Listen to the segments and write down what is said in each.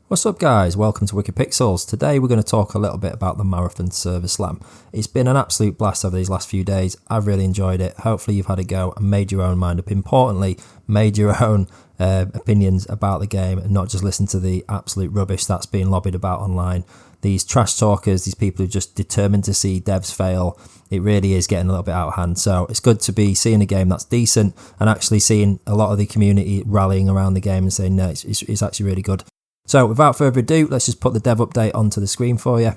What's up guys, welcome to Wicked Pixels. Today we're going to talk a little bit about the Marathon Server Slam. It's been an absolute blast over these last few days. I've really enjoyed it. Hopefully you've had a go and made your own mind up. Importantly, made your own opinions about the game and not just listen to the absolute rubbish that's being lobbied about online. These trash talkers, these people who are just determined to see devs fail, it really is getting a little bit out of hand. So it's good to be seeing a game that's decent and actually seeing a lot of the community rallying around the game and saying no, it's actually really good. So without further ado, let's just put the dev update onto the screen for you.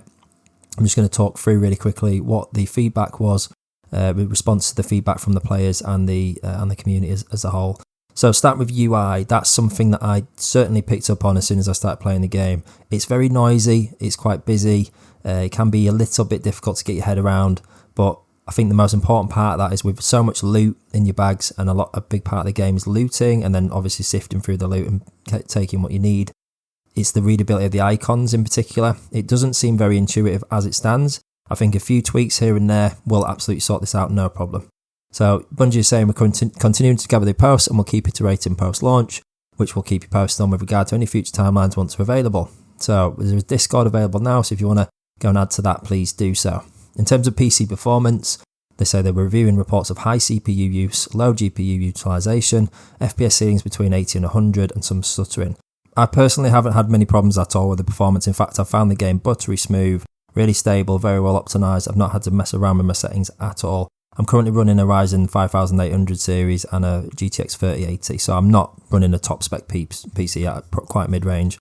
I'm just going to talk through really quickly what the feedback was, with response to the feedback from the players and the community as a whole. So start with UI. That's something that I certainly picked up on as soon as I started playing the game. It's very noisy. It's quite busy. It can be a little bit difficult to get your head around, but I think the most important part of that is with so much loot in your bags, and a big part of the game is looting, and then obviously sifting through the loot and taking what you need. It's the readability of the icons in particular. It doesn't seem very intuitive as it stands. I think a few tweaks here and there will absolutely sort this out, no problem. So Bungie is saying we're continuing to gather the posts and we'll keep iterating post-launch, which we'll keep you posted on with regard to any future timelines once they're available. So there's Discord available now, so if you want to go and add to that, please do so. In terms of PC performance, they say they're reviewing reports of high CPU use, low GPU utilization, FPS ceilings between 80 and 100 and some stuttering. I personally haven't had many problems at all with the performance. In fact, I've found the game buttery smooth, really stable, very well optimized. I've not had to mess around with my settings at all. I'm currently running a Ryzen 5800 series and a GTX 3080, so I'm not running a top spec PC at quite mid-range.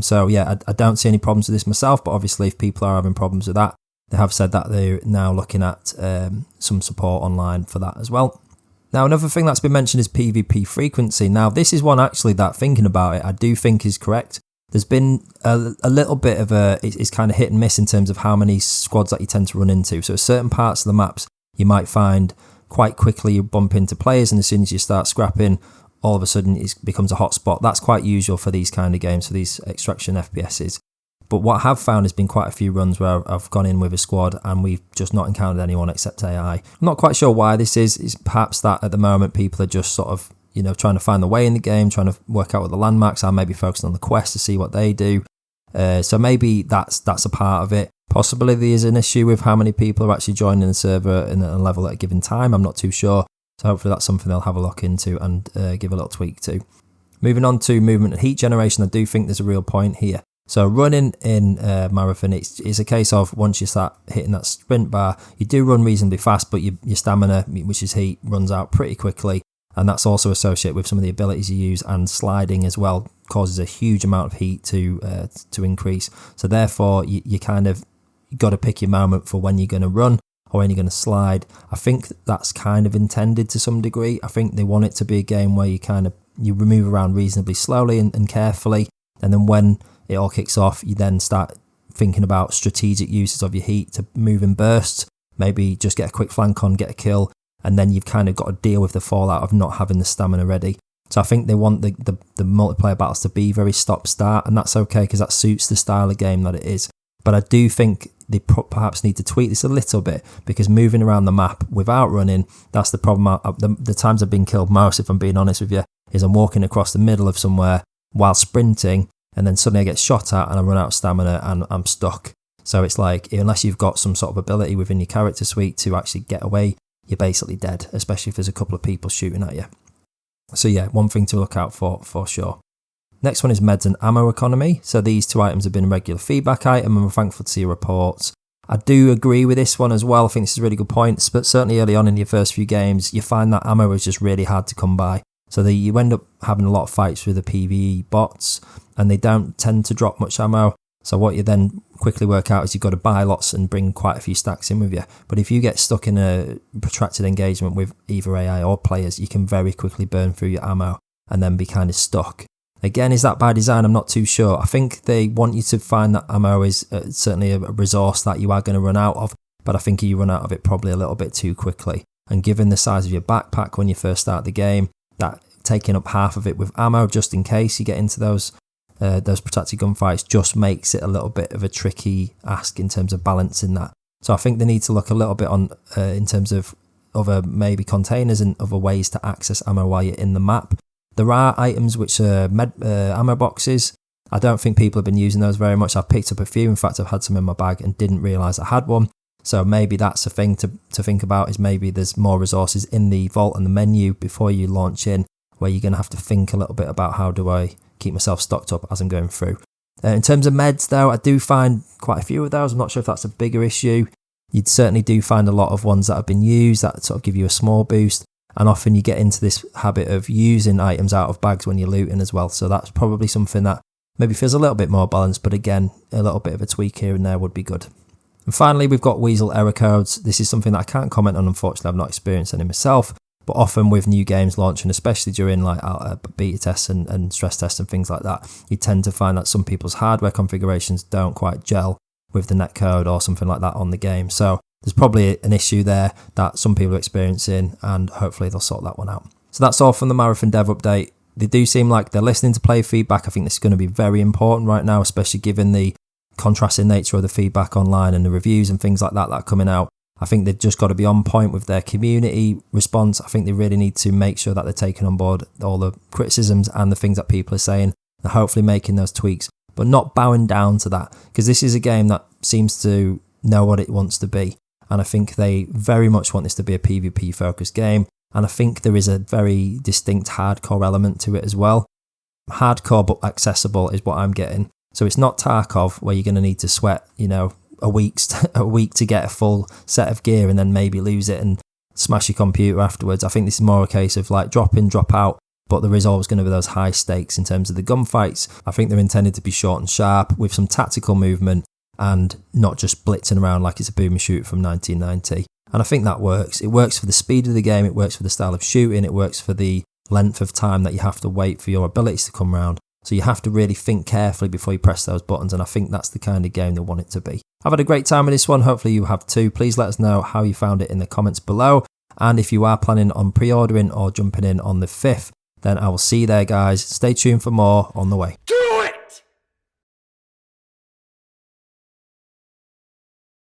So yeah, I don't see any problems with this myself, but obviously if people are having problems with that, they have said that they're now looking at some support online for that as well. Now, another thing that's been mentioned is PvP frequency. Now, this is one actually that, thinking about it, I do think is correct. There's been a little bit of it's kind of hit and miss in terms of how many squads that you tend to run into. So certain parts of the maps, you might find quite quickly you bump into players, and as soon as you start scrapping, all of a sudden it becomes a hotspot. That's quite usual for these kind of games, for these extraction FPSs. But what I have found has been quite a few runs where I've gone in with a squad and we've just not encountered anyone except AI. I'm not quite sure why this is. It's perhaps that at the moment people are just sort of, trying to find the way in the game, trying to work out what the landmarks are, maybe focusing on the quest to see what they do. So maybe that's a part of it. Possibly there is an issue with how many people are actually joining the server in a level at a given time. I'm not too sure. So hopefully that's something they'll have a look into and give a little tweak to. Moving on to movement and heat generation, I do think there's a real point here. So running in Marathon, it's a case of once you start hitting that sprint bar, you do run reasonably fast, but your stamina, which is heat, runs out pretty quickly. And that's also associated with some of the abilities you use, and sliding as well causes a huge amount of heat to increase. So therefore, you kind of got to pick your moment for when you're going to run or when you're going to slide. I think that's kind of intended to some degree. I think they want it to be a game where you move around reasonably slowly and carefully, and then when it all kicks off, you then start thinking about strategic uses of your heat to move in bursts, maybe just get a quick flank on, get a kill, and then you've kind of got to deal with the fallout of not having the stamina ready. So I think they want the multiplayer battles to be very stop-start, and that's okay because that suits the style of game that it is. But I do think they perhaps need to tweak this a little bit, because moving around the map without running, that's the problem. The times I've been killed most, if I'm being honest with you, is I'm walking across the middle of somewhere while sprinting, and then suddenly I get shot at and I run out of stamina and I'm stuck. So it's like, unless you've got some sort of ability within your character suite to actually get away, you're basically dead, especially if there's a couple of people shooting at you. So yeah, one thing to look out for sure. Next one is meds and ammo economy. So these two items have been a regular feedback item, and we're thankful to see your reports. I do agree with this one as well. I think this is a really good point, but certainly early on in your first few games, you find that ammo is just really hard to come by. So you end up having a lot of fights with the PvE bots, and they don't tend to drop much ammo. So what you then quickly work out is you've got to buy lots and bring quite a few stacks in with you. But if you get stuck in a protracted engagement with either AI or players, you can very quickly burn through your ammo and then be kind of stuck. Again, is that by design? I'm not too sure. I think they want you to find that ammo is certainly a resource that you are going to run out of, but I think you run out of it probably a little bit too quickly. And given the size of your backpack when you first start the game, that taking up half of it with ammo just in case you get into those protracted gunfights just makes it a little bit of a tricky ask in terms of balancing that. So I think they need to look a little bit on in terms of other maybe containers and other ways to access ammo while you're in the map. There are items which are ammo boxes, I don't think people have been using those very much. I've picked up a few. In fact, I've had some in my bag and didn't realise I had one. So maybe that's a thing to think about, is maybe there's more resources in the vault and the menu before you launch in, where you're going to have to think a little bit about how do I keep myself stocked up as I'm going through. In terms of meds though, I do find quite a few of those. I'm not sure if that's a bigger issue. You certainly do find a lot of ones that have been used that sort of give you a small boost. And often you get into this habit of using items out of bags when you're looting as well. So that's probably something that maybe feels a little bit more balanced, but again, a little bit of a tweak here and there would be good. And finally, we've got Weasel error codes. This is something that I can't comment on, unfortunately. I've not experienced any myself, but often with new games launching, especially during like beta tests and stress tests and things like that, you tend to find that some people's hardware configurations don't quite gel with the netcode or something like that on the game. So there's probably an issue there that some people are experiencing, and hopefully they'll sort that one out. So that's all from the Marathon Dev Update. They do seem like they're listening to player feedback. I think this is going to be very important right now, especially given the contrasting nature of the feedback online and the reviews and things like that are coming out. I think they've just got to be on point with their community response. I think they really need to make sure that they're taking on board all the criticisms and the things that people are saying, and hopefully making those tweaks, but not bowing down to that, because this is a game that seems to know what it wants to be. And I think they very much want this to be a PvP focused game. And I think there is a very distinct hardcore element to it as well. Hardcore but accessible is what I'm getting. So it's not Tarkov where you're going to need to sweat, a week to get a full set of gear and then maybe lose it and smash your computer afterwards. I think this is more a case of like drop in, drop out, but there is always going to be those high stakes in terms of the gunfights. I think they're intended to be short and sharp with some tactical movement and not just blitzing around like it's a boom and shoot from 1990. And I think that works. It works for the speed of the game, it works for the style of shooting, it works for the length of time that you have to wait for your abilities to come round. So you have to really think carefully before you press those buttons, and I think that's the kind of game they want it to be. I've had a great time with this one, hopefully you have too. Please let us know how you found it in the comments below, and if you are planning on pre-ordering or jumping in on the 5th, then I will see you there guys. Stay tuned for more on the way.